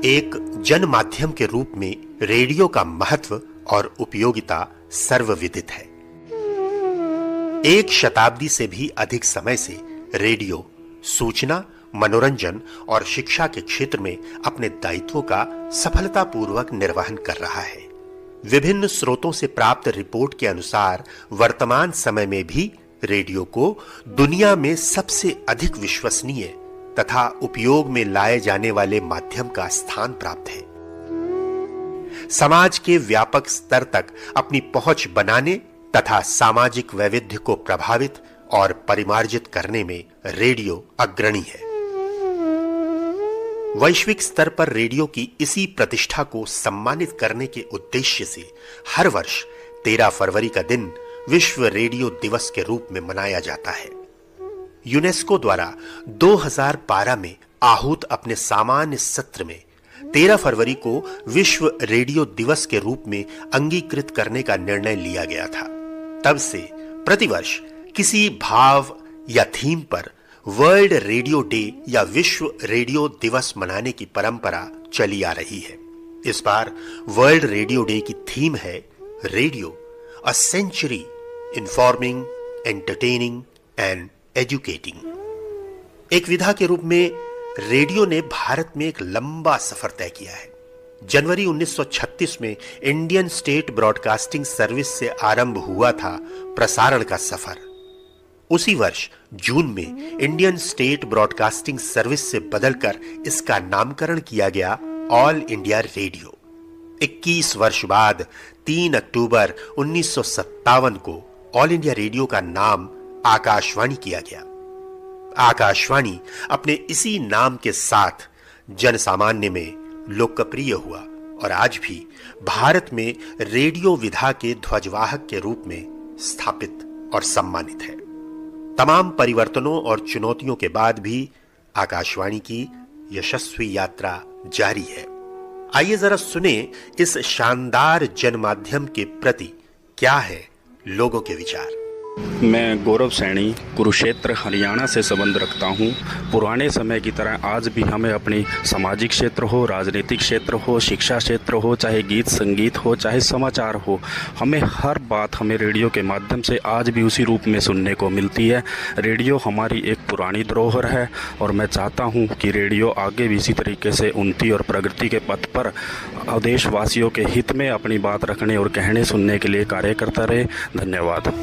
एक जन माध्यम के रूप में रेडियो का महत्व और उपयोगिता सर्वविदित है। एक शताब्दी से भी अधिक समय से रेडियो सूचना, मनोरंजन और शिक्षा के क्षेत्र में अपने दायित्वों का सफलतापूर्वक निर्वहन कर रहा है। विभिन्न स्रोतों से प्राप्त रिपोर्ट के अनुसार वर्तमान समय में भी रेडियो को दुनिया में सबसे अधिक विश्वसनीय तथा उपयोग में लाए जाने वाले माध्यम का स्थान प्राप्त है। समाज के व्यापक स्तर तक अपनी पहुंच बनाने तथा सामाजिक वैविध्य को प्रभावित और परिमार्जित करने में रेडियो अग्रणी है। वैश्विक स्तर पर रेडियो की इसी प्रतिष्ठा को सम्मानित करने के उद्देश्य से हर वर्ष 13 फरवरी का दिन विश्व रेडियो दिवस के रूप में मनाया जाता है। यूनेस्को द्वारा 2012 में आहूत अपने सामान्य सत्र में 13 फरवरी को विश्व रेडियो दिवस के रूप में अंगीकृत करने का निर्णय लिया गया था। तब से प्रतिवर्ष किसी भाव या थीम पर वर्ल्ड रेडियो डे या विश्व रेडियो दिवस मनाने की परंपरा चली आ रही है। इस बार वर्ल्ड रेडियो डे की थीम है radio, a century informing, entertaining and educating. एक विधा के रूप में रेडियो ने भारत में एक लंबा सफर तय किया है। जनवरी 1936 में इंडियन स्टेट ब्रॉडकास्टिंग सर्विस से आरंभ हुआ था प्रसारण का सफर। उसी वर्ष जून में इंडियन स्टेट ब्रॉडकास्टिंग सर्विस से बदलकर इसका नामकरण किया गया ऑल इंडिया रेडियो। 21 वर्ष बाद 3 अक्टूबर 1957 को ऑल इंडिया रेडियो का नाम आकाशवाणी किया गया। आकाशवाणी अपने इसी नाम के साथ जनसामान्य में लोकप्रिय हुआ और आज भी भारत में रेडियो विधा के ध्वजवाहक के रूप में स्थापित और सम्मानित है। तमाम परिवर्तनों और चुनौतियों के बाद भी आकाशवाणी की यशस्वी यात्रा जारी है। आइए जरा सुने इस शानदार जनमाध्यम के प्रति क्या है लोगों के विचार। मैं गौरव सैनी कुरुक्षेत्र हरियाणा से संबंध रखता हूं। पुराने समय की तरह आज भी हमें अपनी सामाजिक क्षेत्र हो, राजनीतिक क्षेत्र हो, शिक्षा क्षेत्र हो, चाहे गीत संगीत हो, चाहे समाचार हो, हमें हर बात हमें रेडियो के माध्यम से आज भी उसी रूप में सुनने को मिलती है। रेडियो हमारी एक पुरानी धरोहर है और मैं चाहता हूं कि रेडियो आगे भी इसी तरीके से उन्नति और प्रगति के पथ पर देशवासियों के हित में अपनी बात रखने और कहने सुनने के लिए कार्य करता रहे। धन्यवाद।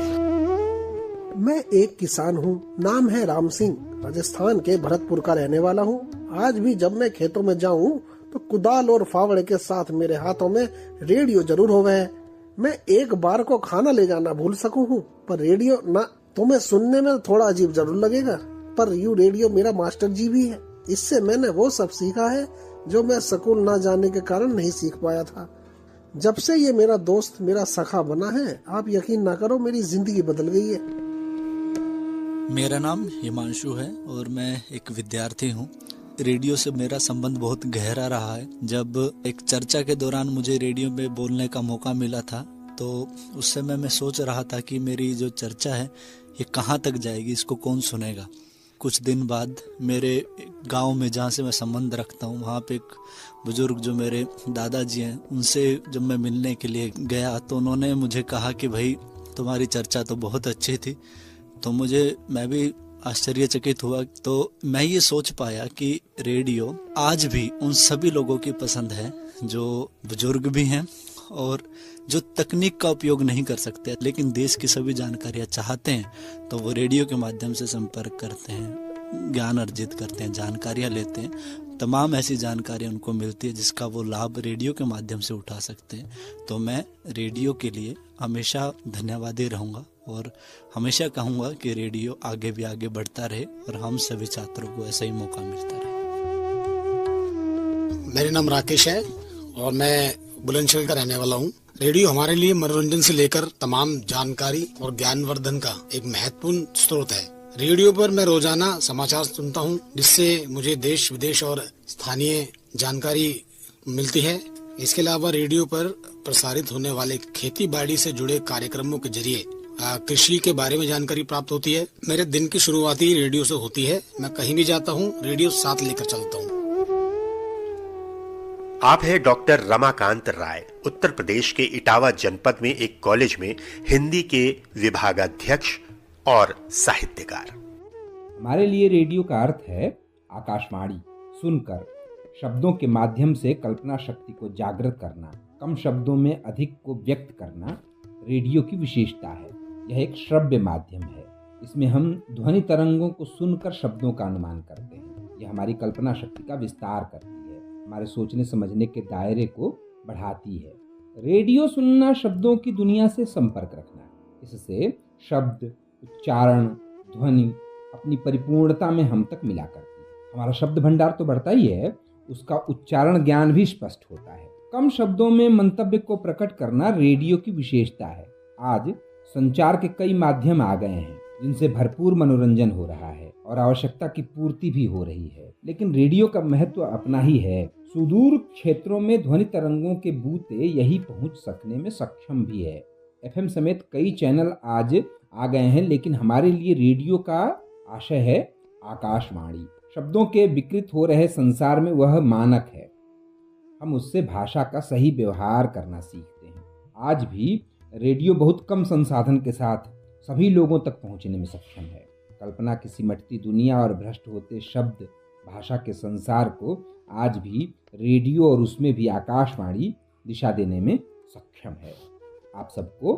मैं एक किसान हूँ, नाम है राम सिंह, राजस्थान के भरतपुर का रहने वाला हूँ। आज भी जब मैं खेतों में जाऊँ तो कुदाल और फावड़े के साथ मेरे हाथों में रेडियो जरूर होवे है। मैं एक बार को खाना ले जाना भूल सकूँ हूँ, पर रेडियो ना। तुम्हें सुनने में थोड़ा अजीब जरूर लगेगा, पर यू रेडियो मेरा मास्टर जी भी है। इससे मैंने वो सब सीखा है जो मैं स्कूल ना जाने के कारण नहीं सीख पाया था। जब से ये मेरा दोस्त, मेरा सखा बना है, आप यकीन ना करो मेरी जिंदगी बदल गई है। मेरा नाम हिमांशु है और मैं एक विद्यार्थी हूँ। रेडियो से मेरा संबंध बहुत गहरा रहा है। जब एक चर्चा के दौरान मुझे रेडियो में बोलने का मौका मिला था तो उस समय मैं सोच रहा था कि मेरी जो चर्चा है ये कहाँ तक जाएगी, इसको कौन सुनेगा। कुछ दिन बाद मेरे गांव में जहाँ से मैं संबंध रखता हूँ वहाँ पे एक बुजुर्ग जो मेरे दादाजी हैं, उनसे जब मैं मिलने के लिए गया तो उन्होंने मुझे कहा कि भाई तुम्हारी चर्चा तो बहुत अच्छी थी। तो मैं भी आश्चर्यचकित हुआ। तो मैं ये सोच पाया कि रेडियो आज भी उन सभी लोगों की पसंद है जो बुजुर्ग भी हैं और जो तकनीक का उपयोग नहीं कर सकते लेकिन देश की सभी जानकारियां चाहते हैं तो वो रेडियो के माध्यम से संपर्क करते हैं, ज्ञान अर्जित करते हैं, जानकारियां लेते हैं। तमाम ऐसी जानकारियां उनको मिलती है जिसका वो लाभ रेडियो के माध्यम से उठा सकते हैं। तो मैं रेडियो के लिए हमेशा धन्यवादी रहूँगा और हमेशा कहूँगा कि रेडियो आगे भी आगे बढ़ता रहे और हम सभी छात्रों को ऐसा ही मौका मिलता रहे। मेरा नाम राकेश है और मैं बुलंदशहर का रहने वाला हूँ। रेडियो हमारे लिए मनोरंजन से लेकर तमाम जानकारी और ज्ञानवर्धन का एक महत्वपूर्ण स्रोत है। रेडियो पर मैं रोजाना समाचार सुनता हूँ जिससे मुझे देश विदेश और स्थानीय जानकारी मिलती है। इसके अलावा रेडियो पर प्रसारित होने वाले खेती बाड़ी से जुड़े कार्यक्रमों के जरिए कृषि के बारे में जानकारी प्राप्त होती है। मेरे दिन की शुरुआत ही रेडियो से होती है। मैं कहीं भी जाता हूँ रेडियो साथ लेकर चलता हूँ। आप है डॉक्टर रमाकांत राय, उत्तर प्रदेश के इटावा जनपद में एक कॉलेज में हिंदी के विभागाध्यक्ष और साहित्यकार। हमारे लिए रेडियो का अर्थ है आकाशवाणी। सुनकर शब्दों के माध्यम से कल्पना शक्ति को जागृत करना, कम शब्दों में अधिक को व्यक्त करना रेडियो की विशेषता है। यह एक श्रव्य माध्यम है। इसमें हम ध्वनि तरंगों को सुनकर शब्दों का अनुमान करते हैं। यह हमारी कल्पना शक्ति का विस्तार करती है, हमारे सोचने समझने के दायरे को बढ़ाती है। रेडियो सुनना शब्दों की दुनिया से संपर्क रखना। इससे शब्द, उच्चारण, ध्वनि अपनी परिपूर्णता में हम तक मिला करती है। हमारा शब्द भंडार तो बढ़ता ही है, उसका उच्चारण ज्ञान भी स्पष्ट होता है। कम शब्दों में मंतव्य को प्रकट करना रेडियो की विशेषता है। आज संचार के कई माध्यम आ गए हैं जिनसे भरपूर मनोरंजन हो रहा है और आवश्यकता की पूर्ति भी हो रही है, लेकिन रेडियो का महत्व अपना ही है। सुदूर क्षेत्रों में ध्वनि तरंगों के बूते यही पहुंच सकने में सक्षम भी है। एफएम समेत कई चैनल आज आ गए हैं, लेकिन हमारे लिए रेडियो का आशय है आकाशवाणी। शब्दों के विकृत हो रहे संसार में वह मानक है। हम उससे भाषा का सही व्यवहार करना सीखते हैं। आज भी रेडियो बहुत कम संसाधन के साथ सभी लोगों तक पहुंचने में सक्षम है। कल्पना की सिमटती दुनिया और भ्रष्ट होते शब्द भाषा के संसार को आज भी रेडियो और उसमें भी आकाशवाणी दिशा देने में सक्षम है। आप सबको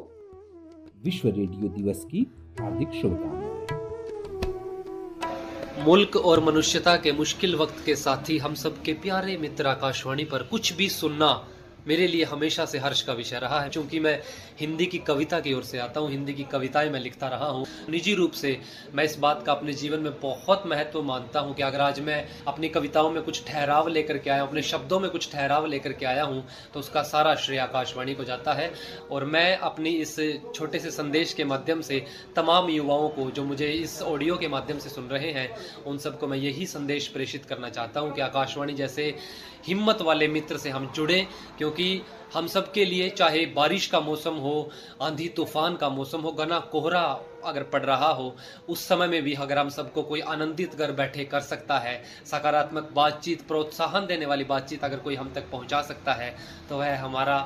विश्व रेडियो दिवस की हार्दिक शुभकामनाएं। मुल्क और मनुष्यता के मुश्किल वक्त के साथी हम सबके प्यारे मित्र आकाशवाणी पर कुछ भी सुनना मेरे लिए हमेशा से हर्ष का विषय रहा है। क्योंकि मैं हिंदी की कविता की ओर से आता हूँ, हिंदी की कविताएं मैं लिखता रहा हूँ। निजी रूप से मैं इस बात का अपने जीवन में बहुत महत्व मानता हूँ कि अगर आज मैं अपनी कविताओं में कुछ ठहराव लेकर के आया हूँ, अपने शब्दों में कुछ ठहराव लेकर के आया हूँ, तो उसका सारा श्रेय आकाशवाणी को जाता है। और मैं अपनी इस छोटे से संदेश के माध्यम से तमाम युवाओं को जो मुझे इस ऑडियो के माध्यम से सुन रहे हैं, उन सबको मैं यही संदेश प्रेषित करना चाहता हूँ कि आकाशवाणी जैसे हिम्मत वाले मित्र से हम जुड़ें। क्योंकि हम सब के लिए चाहे बारिश का मौसम हो, आंधी तूफान का मौसम हो, घना कोहरा अगर पड़ रहा हो, उस समय में भी अगर हम सबको कोई आनंदित घर बैठे कर सकता है, सकारात्मक बातचीत, प्रोत्साहन देने वाली बातचीत अगर कोई हम तक पहुंचा सकता है, तो वह हमारा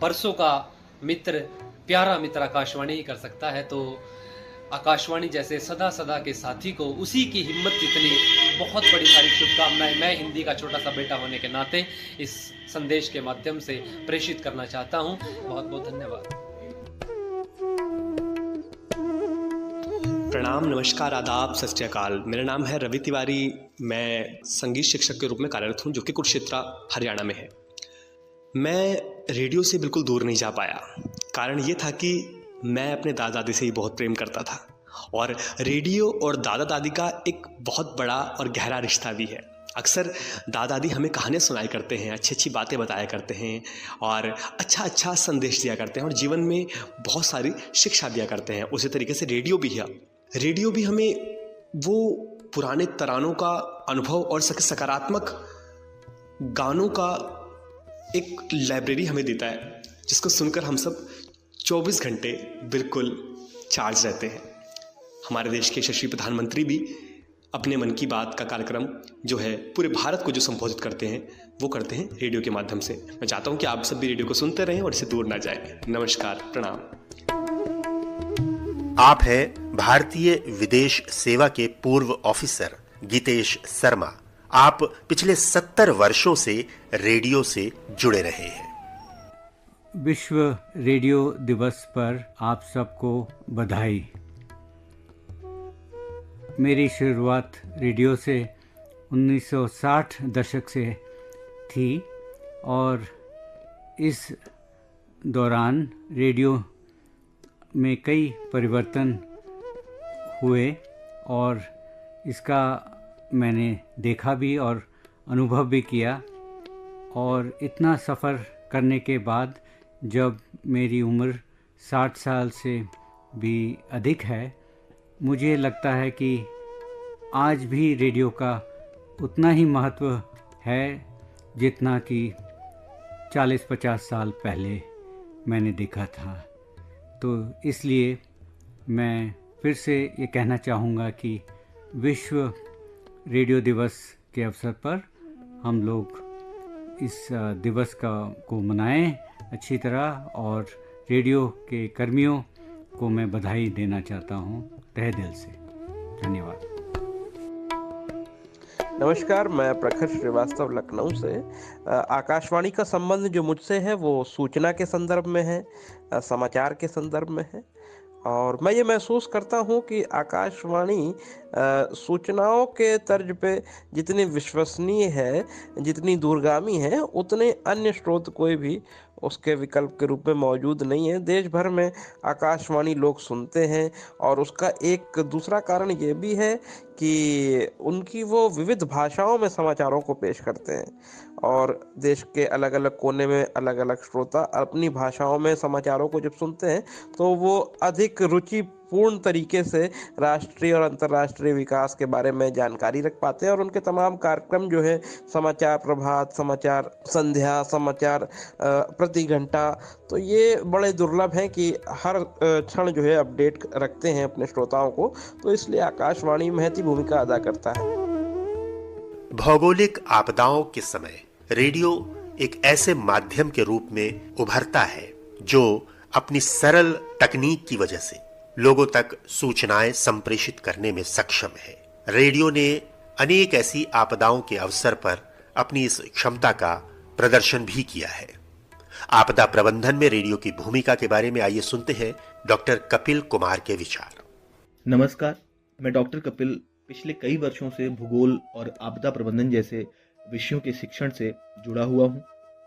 बरसों का मित्र, प्यारा मित्र आकाशवाणी ही कर सकता है। तो आकाशवाणी जैसे सदा सदा के साथी को उसी की हिम्मत जितनी बहुत बड़ी सारी शुभकामनाएं मैं हिंदी का छोटा सा बेटा होने के नाते इस संदेश के माध्यम से प्रेषित करना चाहता हूं। बहुत बहुत धन्यवाद। प्रणाम, नमस्कार, आदाब, सत श्री अकाल। मेरा नाम है रवि तिवारी। मैं संगीत शिक्षक के रूप में कार्यरत हूँ, जो कि कुरुक्षेत्र हरियाणा में है। मैं रेडियो से बिल्कुल दूर नहीं जा पाया। कारण ये था कि मैं अपने दादा दादी से ही बहुत प्रेम करता था और रेडियो और दादा दादी का एक बहुत बड़ा और गहरा रिश्ता भी है। अक्सर दादा दादी हमें कहानियाँ सुनाया करते हैं, अच्छी अच्छी बातें बताया करते हैं और अच्छा अच्छा संदेश दिया करते हैं और जीवन में बहुत सारी शिक्षा दिया करते हैं। उसी तरीके से रेडियो भी है। रेडियो भी हमें वो पुराने तरानों का अनुभव और सकारात्मक गानों का एक लाइब्रेरी हमें देता है, जिसको सुनकर हम सब 24 घंटे बिल्कुल चार्ज रहते हैं। हमारे देश के यशस्वी प्रधानमंत्री भी अपने मन की बात का कार्यक्रम जो है पूरे भारत को जो संबोधित करते हैं, वो करते हैं रेडियो के माध्यम से। मैं चाहता हूं कि आप सब भी रेडियो को सुनते रहें और इससे दूर ना जाएं। नमस्कार, प्रणाम। आप हैं भारतीय विदेश सेवा के पूर्व ऑफिसर गीतेश शर्मा। आप पिछले 70 वर्षों से रेडियो से जुड़े रहे हैं। विश्व रेडियो दिवस पर आप सबको बधाई। मेरी शुरुआत रेडियो से 1960 दशक से थी और इस दौरान रेडियो में कई परिवर्तन हुए और इसका मैंने देखा भी और अनुभव भी किया। और इतना सफ़र करने के बाद जब मेरी उम्र 60 साल से भी अधिक है, मुझे लगता है कि आज भी रेडियो का उतना ही महत्व है जितना कि 40-50 साल पहले मैंने देखा था। तो इसलिए मैं फिर से ये कहना चाहूँगा कि विश्व रेडियो दिवस के अवसर पर हम लोग इस दिवस को मनाएं अच्छी तरह, और रेडियो के कर्मियों को मैं बधाई देना चाहता हूं तहे दिल से। धन्यवाद। नमस्कार, मैं प्रखर श्रीवास्तव लखनऊ से। आकाशवाणी का संबंध जो मुझसे है वो सूचना के संदर्भ में है, समाचार के संदर्भ में है, और मैं ये महसूस करता हूँ कि आकाशवाणी सूचनाओं के तर्ज पे जितनी विश्वसनीय है, जितनी दूरगामी है, उतने अन्य स्रोत कोई भी उसके विकल्प के रूप में मौजूद नहीं है। देश भर में आकाशवाणी लोग सुनते हैं, और उसका एक दूसरा कारण ये भी है कि उनकी वो विविध भाषाओं में समाचारों को पेश करते हैं, और देश के अलग अलग कोने में अलग अलग श्रोता अपनी भाषाओं में समाचारों को जब सुनते हैं तो वो अधिक रुचिपूर्ण तरीके से राष्ट्रीय और अंतर्राष्ट्रीय विकास के बारे में जानकारी रख पाते हैं। और उनके तमाम कार्यक्रम जो है, समाचार प्रभात, समाचार संध्या, समाचार प्रति घंटा, तो ये बड़े दुर्लभ हैं कि हर क्षण जो है अपडेट रखते हैं अपने श्रोताओं को। तो इसलिए आकाशवाणी महती भूमिका अदा करता है। भौगोलिक आपदाओं के समय रेडियो एक ऐसे माध्यम के रूप में उभरता है जो अपनी सरल तकनीक की वजह से लोगों तक सूचनाएं संप्रेषित करने में सक्षम है। रेडियो ने अनेक ऐसी आपदाओं के अवसर पर अपनी इस क्षमता का प्रदर्शन भी किया है। आपदा प्रबंधन में रेडियो की भूमिका के बारे में आइए सुनते हैं डॉक्टर कपिल कुमार के विचार। नमस्कार, मैं डॉक्टर कपिल पिछले कई वर्षों से भूगोल और आपदा प्रबंधन जैसे विषयों के शिक्षण से जुड़ा हुआ हूँ।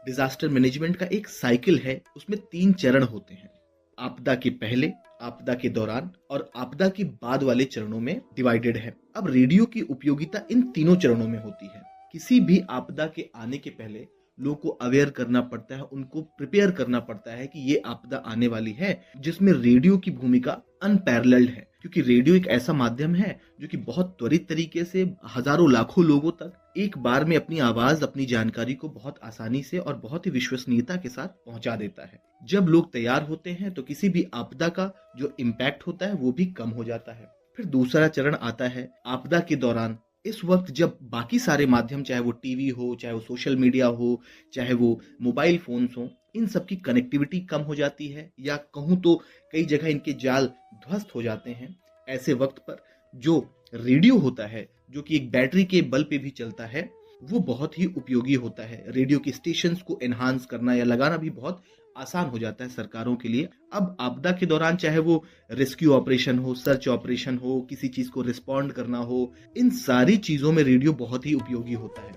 डिजास्टर मैनेजमेंट का एक साइकिल है, उसमें 3 चरण होते हैं। आपदा के पहले, आपदा के दौरान और आपदा के बाद वाले चरणों में डिवाइडेड है। अब रेडियो की उपयोगिता इन तीनों चरणों में होती है। किसी भी आपदा के आने के पहले लोगों को अवेयर करना पड़ता है, उनको प्रिपेयर करना पड़ता है कि ये आपदा आने वाली है, जिसमें रेडियो की भूमिका अनपैरेलल्ड है, क्योंकि रेडियो एक ऐसा माध्यम है जो कि बहुत त्वरित तरीके से हजारों लाखों लोगों तक एक बार में अपनी आवाज, अपनी जानकारी को बहुत आसानी से और बहुत ही विश्वसनीयता के साथ पहुंचा देता है। जब लोग तैयार होते हैं तो किसी भी आपदा का जो इम्पैक्ट होता है वो भी कम हो जाता है। फिर दूसरा चरण आता है आपदा के दौरान। इस वक्त जब बाकी सारे माध्यम, चाहे वो टीवी हो, चाहे वो सोशल मीडिया हो, चाहे वो मोबाइल फोन्स हो, इन सब की कनेक्टिविटी कम हो जाती है, या कहूँ तो कई जगह इनके जाल ध्वस्त हो जाते हैं। ऐसे वक्त पर जो रेडियो होता है, जो कि एक बैटरी के बल पे भी चलता है, वो बहुत ही उपयोगी होता है। रेडियो के स्टेशंस को एनहांस करना या लगाना भी बहुत आसान हो जाता है सरकारों के लिए। अब आपदा के दौरान चाहे वो रेस्क्यू ऑपरेशन हो, सर्च ऑपरेशन हो, किसी चीज को रिस्पॉन्ड करना हो, इन सारी चीजों में रेडियो बहुत ही उपयोगी होता है।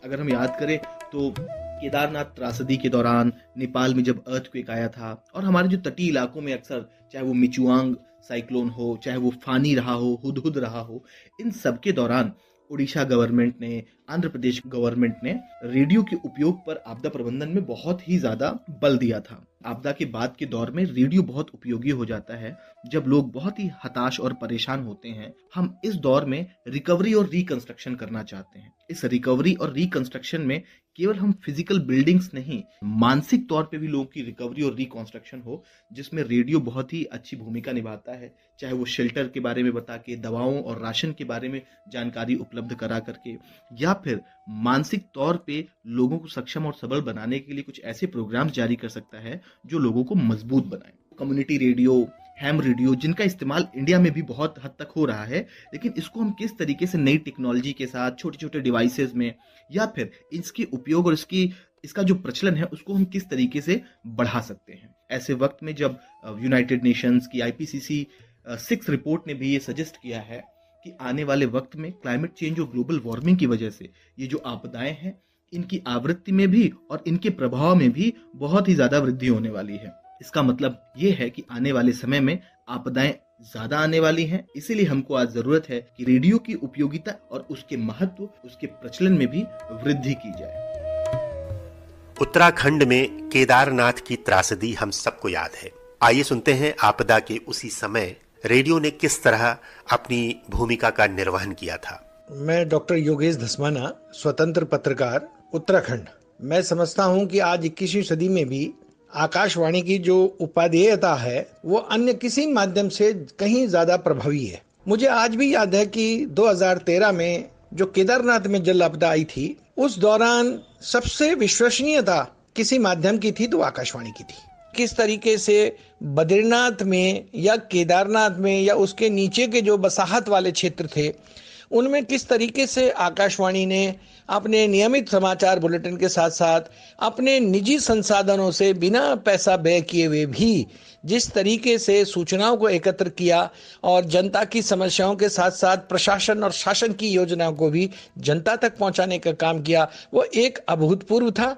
अगर हम याद करें तो केदारनाथ त्रासदी के दौरान नेपाल में जब अर्थक्वेक आया था, और हमारे जो तटीय इलाकों में अक्सर चाहे वो मिचुआंग साइक्लोन हो, चाहे वो फानी रहा हो, हुदहुद रहा हो, इन सब के दौरान उड़ीसा गवर्नमेंट ने, आंध्र प्रदेश गवर्नमेंट ने रेडियो के उपयोग पर आपदा प्रबंधन में बहुत ही ज्यादा बल दिया था। आपदा के बाद के दौर में रेडियो बहुत उपयोगी हो जाता है जब लोग बहुत ही हताश और परेशान होते हैं। हम इस दौर में रिकवरी और रिकंस्ट्रक्शन करना चाहते हैं। इस रिकवरी और रिकंस्ट्रक्शन में केवल हम फिजिकल बिल्डिंग्स नहीं, मानसिक तौर पे भी लोगों की रिकवरी और रिकंस्ट्रक्शन हो, जिसमें रेडियो बहुत ही अच्छी भूमिका निभाता है। चाहे वो शेल्टर के बारे में बता के, दवाओं और राशन के बारे में जानकारी उपलब्ध करा करके, या फिर मानसिक तौर पे लोगों को सक्षम और सबल बनाने के लिए कुछ ऐसे प्रोग्राम्स जारी कर सकता है जो लोगों को मजबूत बनाए। कम्युनिटी रेडियो, हैम रेडियो, जिनका इस्तेमाल इंडिया में भी बहुत हद तक हो रहा है, लेकिन इसको हम किस तरीके से नई टेक्नोलॉजी के साथ, छोटे छोटे डिवाइसेस में, या फिर इसके उपयोग और इसका जो प्रचलन है उसको हम किस तरीके से बढ़ा सकते हैं। ऐसे वक्त में जब यूनाइटेड नेशंस की IPCC 6 रिपोर्ट ने भी ये सजेस्ट किया है कि आने वाले वक्त में क्लाइमेट चेंज और ग्लोबल वार्मिंग की वजह से ये जो आपदाएं हैं, इनकी आवृत्ति में भी और इनके प्रभाव में भी बहुत ही ज्यादा वृद्धि होने वाली है। इसका मतलब ये है कि आने वाले समय में आपदाएं ज्यादा आने वाली हैं। इसीलिए हमको आज जरूरत है कि रेडियो की उपयोगिता और उसके महत्व, उसके प्रचलन में भी वृद्धि की जाए। उत्तराखंड में केदारनाथ की त्रासदी हम सबको याद है। आइए सुनते हैं आपदा के उसी समय रेडियो ने किस तरह अपनी भूमिका का निर्वहन किया था। मैं डॉक्टर योगेश धस्माना, स्वतंत्र पत्रकार, उत्तराखंड। मैं समझता हूं कि आज 21वीं सदी में भी आकाशवाणी की जो उपादेयता है वो अन्य किसी माध्यम से कहीं ज्यादा प्रभावी है। मुझे आज भी याद है कि 2013 में जो केदारनाथ में जल आपदा आई थी, उस दौरान सबसे विश्वसनीयता किसी माध्यम की थी तो आकाशवाणी की थी। किस तरीके से बद्रीनाथ में या केदारनाथ में या उसके नीचे के जो बसाहत वाले क्षेत्र थे, उनमें किस तरीके से आकाशवाणी ने अपने नियमित समाचार बुलेटिन के साथ साथ अपने निजी संसाधनों से बिना पैसा व्यय किए हुए भी जिस तरीके से सूचनाओं को एकत्र किया और जनता की समस्याओं के साथ साथ प्रशासन और शासन की योजनाओं को भी जनता तक पहुंचाने का काम किया, वो एक अभूतपूर्व था।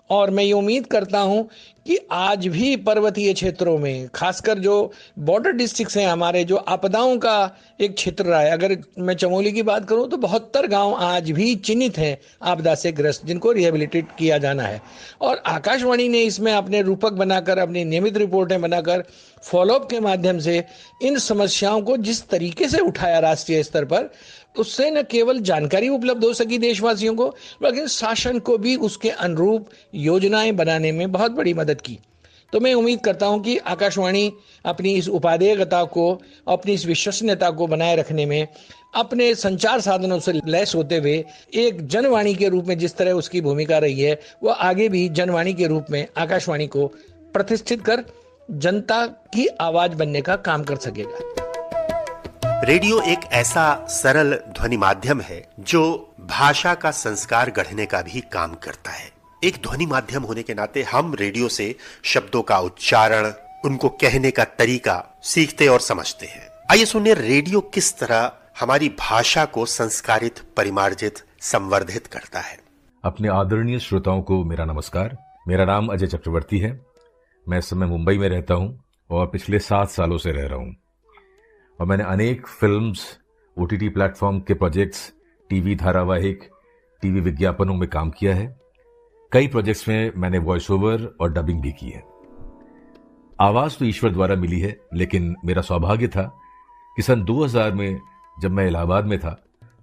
और मैं ये उम्मीद करता हूं कि आज भी पर्वतीय क्षेत्रों में, खासकर जो बॉर्डर डिस्ट्रिक्ट्स हैं हमारे, जो आपदाओं का एक क्षेत्र रहा है, अगर मैं चमोली की बात करूं तो 72 गांव आज भी चिन्हित हैं आपदा से ग्रस्त, जिनको रिहेबिलिटेट किया जाना है। और आकाशवाणी ने इसमें अपने रूपक बनाकर, अपनी नियमित रिपोर्टें बनाकर, फॉलोअप के माध्यम से इन समस्याओं को जिस तरीके से उठाया राष्ट्रीय स्तर पर, उससे न केवल जानकारी उपलब्ध हो सकी देशवासियों को, बल्कि शासन को भी उसके अनुरूप योजनाएं बनाने में बहुत बड़ी मदद की। तो मैं उम्मीद करता हूं कि आकाशवाणी अपनी इस उपादेयता को, अपनी इस विश्वसनीयता को बनाए रखने में अपने संचार साधनों से लैस होते हुए एक जनवाणी के रूप में जिस तरह उसकी भूमिका रही है, वो आगे भी जनवाणी के रूप में आकाशवाणी को प्रतिष्ठित कर जनता की आवाज बनने का काम कर सकेगा। रेडियो एक ऐसा सरल ध्वनि माध्यम है जो भाषा का संस्कार गढ़ने का भी काम करता है। एक ध्वनि माध्यम होने के नाते हम रेडियो से शब्दों का उच्चारण, उनको कहने का तरीका सीखते और समझते हैं। आइए सुनिए रेडियो किस तरह हमारी भाषा को संस्कारित, परिमार्जित, संवर्धित करता है। अपने आदरणीय श्रोताओं को मेरा नमस्कार। मेरा नाम अजय चक्रवर्ती है। मैं इस समय मुंबई में रहता हूं और पिछले 7 सालों से रह रहा हूं। और मैंने अनेक फिल्म्स, OTT प्लेटफॉर्म के प्रोजेक्ट्स, टीवी धारावाहिक, टीवी विज्ञापनों में काम किया है। कई प्रोजेक्ट्स में मैंने वॉइस ओवर और डबिंग भी की है। आवाज तो ईश्वर द्वारा मिली है, लेकिन मेरा सौभाग्य था कि सन 2000 में जब मैं इलाहाबाद में था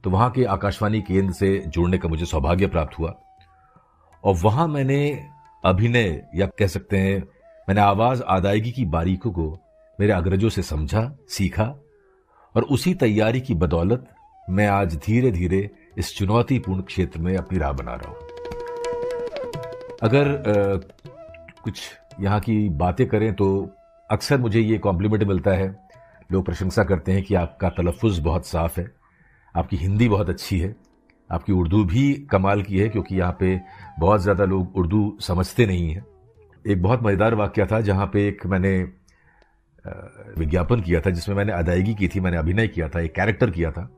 तो वहां के आकाशवाणी केंद्र से जुड़ने का मुझे सौभाग्य प्राप्त हुआ। और वहां मैंने अभिनय, या कह सकते हैं मैंने आवाज अदायगी की बारीकों को मेरे अग्रजों से समझा, सीखा, और उसी तैयारी की बदौलत मैं आज धीरे धीरे इस चुनौतीपूर्ण क्षेत्र में अपनी राह बना रहा हूं। अगर कुछ यहाँ की बातें करें तो अक्सर मुझे ये कॉम्प्लीमेंट मिलता है, लोग प्रशंसा करते हैं कि आपका तलफ़ुज़ बहुत साफ है, आपकी हिंदी बहुत अच्छी है, आपकी उर्दू भी कमाल की है, क्योंकि यहाँ पे बहुत ज़्यादा लोग उर्दू समझते नहीं हैं। एक बहुत मज़ेदार वाक़या था जहाँ पे एक मैंने विज्ञापन किया था जिसमें मैंने अदायगी की थी, मैंने अभिनय किया था, एक कैरेक्टर किया था।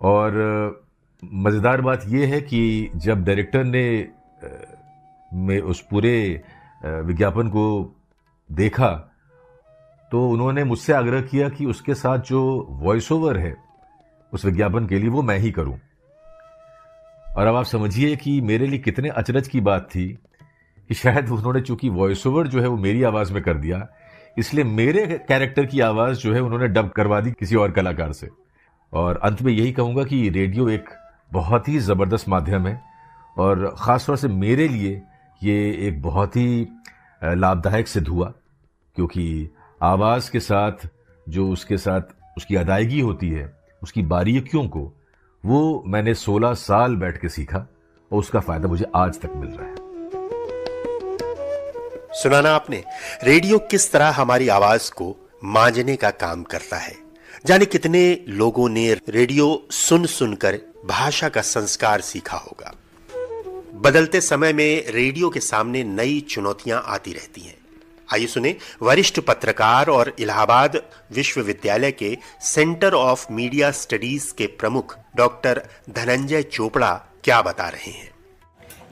और मज़ेदार बात यह है कि जब डायरेक्टर ने उस पूरे विज्ञापन को देखा तो उन्होंने मुझसे आग्रह किया कि उसके साथ जो वॉइस ओवर है उस विज्ञापन के लिए वो मैं ही करूं। और अब आप समझिए कि मेरे लिए कितने अचरज की बात थी कि शायद उन्होंने, चूंकि वॉइस ओवर जो है वो मेरी आवाज में कर दिया, इसलिए मेरे कैरेक्टर की आवाज जो है उन्होंने डब करवा दी किसी और कलाकार से। और अंत में यही कहूंगा कि रेडियो एक बहुत ही जबरदस्त माध्यम है और खासतौर से मेरे लिए ये एक बहुत ही लाभदायक सिद्ध हुआ, क्योंकि आवाज के साथ जो उसके साथ उसकी अदायगी होती है, उसकी बारीकियों को, वो मैंने 16 साल बैठ के सीखा और उसका फायदा मुझे आज तक मिल रहा है। सुना ना आपने, रेडियो किस तरह हमारी आवाज को मांझने का काम करता है। जाने कितने लोगों ने रेडियो सुन सुनकर भाषा का संस्कार सीखा होगा। बदलते समय में रेडियो के सामने नई चुनौतियां आती रहती हैं। आइए सुने वरिष्ठ पत्रकार और इलाहाबाद विश्वविद्यालय के सेंटर ऑफ मीडिया स्टडीज के प्रमुख डॉक्टर धनंजय चोपड़ा क्या बता रहे हैं।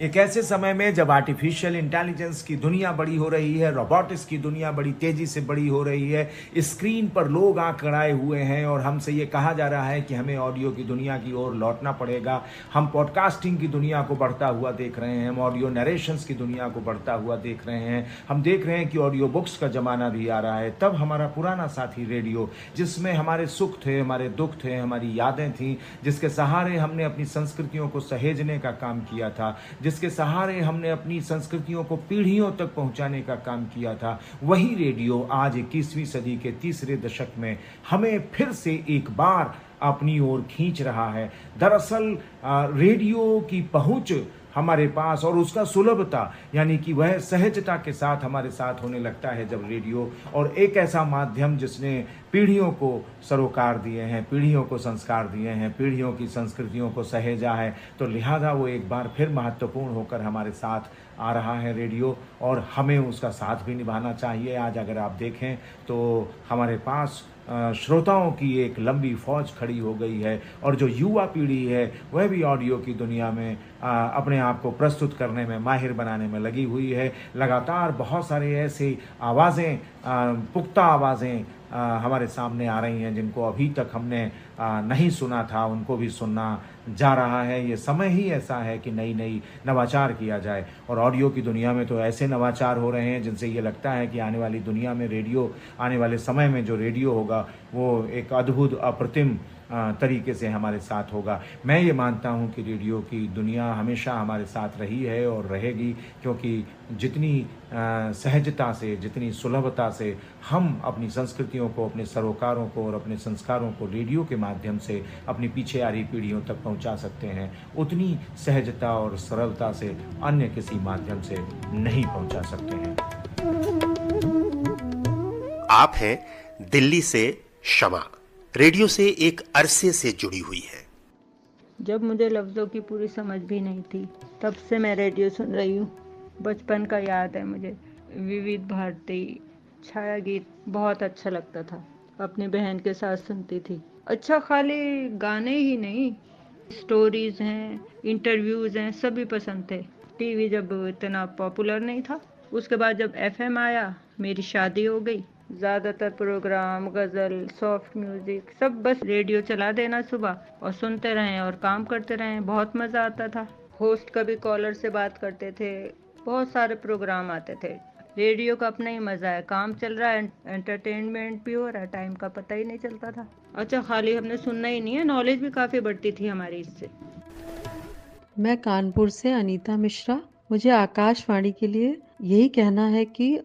एक ऐसे समय में जब आर्टिफिशियल इंटेलिजेंस की दुनिया बड़ी हो रही है, रोबोटिक्स की दुनिया बड़ी तेजी से बड़ी हो रही है, स्क्रीन पर लोग आंख अड़ाए हुए हैं और हमसे ये कहा जा रहा है कि हमें ऑडियो की दुनिया की ओर लौटना पड़ेगा। हम पॉडकास्टिंग की दुनिया को बढ़ता हुआ देख रहे हैं, हम ऑडियो नरेशंस की दुनिया को बढ़ता हुआ देख रहे हैं, हम देख रहे हैं कि ऑडियो बुक्स का जमाना भी आ रहा है। तब हमारा पुराना साथी रेडियो, जिसमें हमारे सुख थे, हमारे दुख थे, हमारी यादें थीं, जिसके सहारे हमने अपनी संस्कृतियों को सहेजने का काम किया था, जिसके सहारे हमने अपनी संस्कृतियों को पीढ़ियों तक पहुंचाने का काम किया था, वही रेडियो आज 21वीं सदी के तीसरे दशक में हमें फिर से एक बार अपनी ओर खींच रहा है। दरअसल रेडियो की पहुंच हमारे पास और उसका सुलभता, यानी कि वह सहजता के साथ हमारे साथ होने लगता है जब रेडियो, और एक ऐसा माध्यम जिसने पीढ़ियों को सरोकार दिए हैं, पीढ़ियों को संस्कार दिए हैं, पीढ़ियों की संस्कृतियों को सहेजा है, तो लिहाजा वो एक बार फिर महत्वपूर्ण होकर हमारे साथ आ रहा है रेडियो, और हमें उसका साथ भी निभाना चाहिए। आज अगर आप देखें तो हमारे पास श्रोताओं की एक लंबी फौज खड़ी हो गई है, और जो युवा पीढ़ी है वह भी ऑडियो की दुनिया में अपने आप को प्रस्तुत करने में, माहिर बनाने में लगी हुई है। लगातार बहुत सारे ऐसे आवाज़ें, पुख्ता आवाज़ें हमारे सामने आ रही हैं जिनको अभी तक हमने नहीं सुना था, उनको भी सुनना जा रहा है। ये समय ही ऐसा है कि नई नई नवाचार किया जाए, और ऑडियो की दुनिया में तो ऐसे नवाचार हो रहे हैं जिनसे ये लगता है कि आने वाली दुनिया में रेडियो, आने वाले समय में जो रेडियो होगा वो एक अद्भुत अप्रतिम तरीके से हमारे साथ होगा। मैं ये मानता हूँ कि रेडियो की दुनिया हमेशा हमारे साथ रही है और रहेगी, क्योंकि जितनी सहजता से, जितनी सुलभता से हम अपनी संस्कृतियों को, अपने सरोकारों को और अपने संस्कारों को रेडियो के माध्यम से अपनी पीछे आ रही पीढ़ियों तक पहुंचा सकते हैं, उतनी सहजता और सरलता से अन्य किसी माध्यम से नहीं पहुंचा सकते हैं। आप हैं दिल्ली से शमा, रेडियो से एक अरसे से जुड़ी हुई है। जब मुझे लफ्ज़ों की पूरी समझ भी नहीं थी, तब से मैं रेडियो सुन रही हूँ। बचपन का याद है मुझे, विविध भारती, छाया गीत बहुत अच्छा लगता था, अपनी बहन के साथ सुनती थी। अच्छा, खाली गाने ही नहीं, स्टोरीज हैं, इंटरव्यूज़ हैं, सभी पसंद थे। टीवी जब इतना पॉपुलर नहीं था, उसके बाद जब FM आया, मेरी शादी हो गई। ज़्यादातर प्रोग्राम, गज़ल, सॉफ्ट म्यूज़िक सब बस रेडियो चला देना सुबह और सुनते रहें और काम करते रहें। बहुत मज़ा आता था। होस्ट कभी कॉलर से बात करते थे, बहुत सारे प्रोग्राम आते थे। रेडियो का अपना ही मज़ा है, काम चल रहा है, एंटरटेनमेंट भी हो रहा है, टाइम का पता ही नहीं चलता था। अच्छा, खाली हमने सुनना ही नहीं है, नॉलेज भी काफ़ी बढ़ती थी हमारी इससे। मैं कानपुर से अनीता मिश्रा। मुझे आकाशवाणी के लिए यही कहना है कि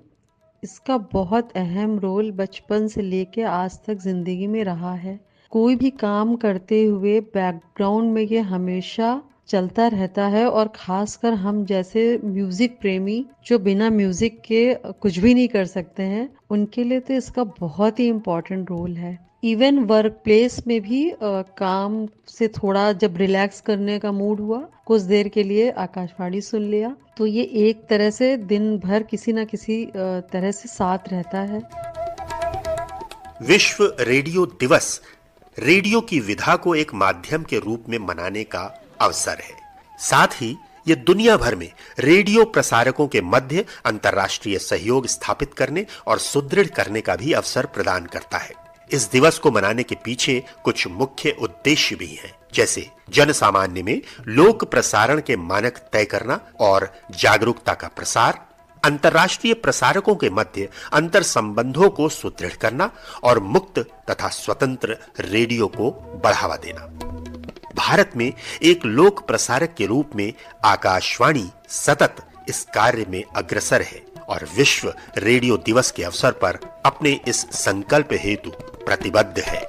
इसका बहुत अहम रोल बचपन से लेके आज तक जिंदगी में रहा है। कोई भी काम करते हुए बैकग्राउंड में ये हमेशा चलता रहता है, और खासकर हम जैसे म्यूजिक प्रेमी जो बिना म्यूजिक के कुछ भी नहीं कर सकते हैं, उनके लिए तो इसका बहुत ही इम्पोर्टेंट रोल है। इवन वर्क प्लेस में भी काम से थोड़ा जब रिलैक्स करने का मूड हुआ, कुछ देर के लिए आकाशवाणी सुन लिया, तो ये एक तरह से दिन भर किसी न किसी तरह से साथ रहता है। विश्व रेडियो दिवस रेडियो की विधा को एक माध्यम के रूप में मनाने का अवसर है। साथ ही ये दुनिया भर में रेडियो प्रसारकों के मध्य अंतर्राष्ट्रीय सहयोग स्थापित करने और सुदृढ़ करने का भी अवसर प्रदान करता है। इस दिवस को मनाने के पीछे कुछ मुख्य उद्देश्य भी हैं, जैसे जन सामान्य में लोक प्रसारण के मानक तय करना और जागरूकता का प्रसार, अंतर्राष्ट्रीय प्रसारकों के मध्य अंतर संबंधों को सुदृढ़ करना और मुक्त तथा स्वतंत्र रेडियो को बढ़ावा देना। भारत में एक लोक प्रसारक के रूप में आकाशवाणी सतत इस कार्य में अग्रसर है और विश्व रेडियो दिवस के अवसर पर अपने इस संकल्प हेतु प्रतिबद्ध है।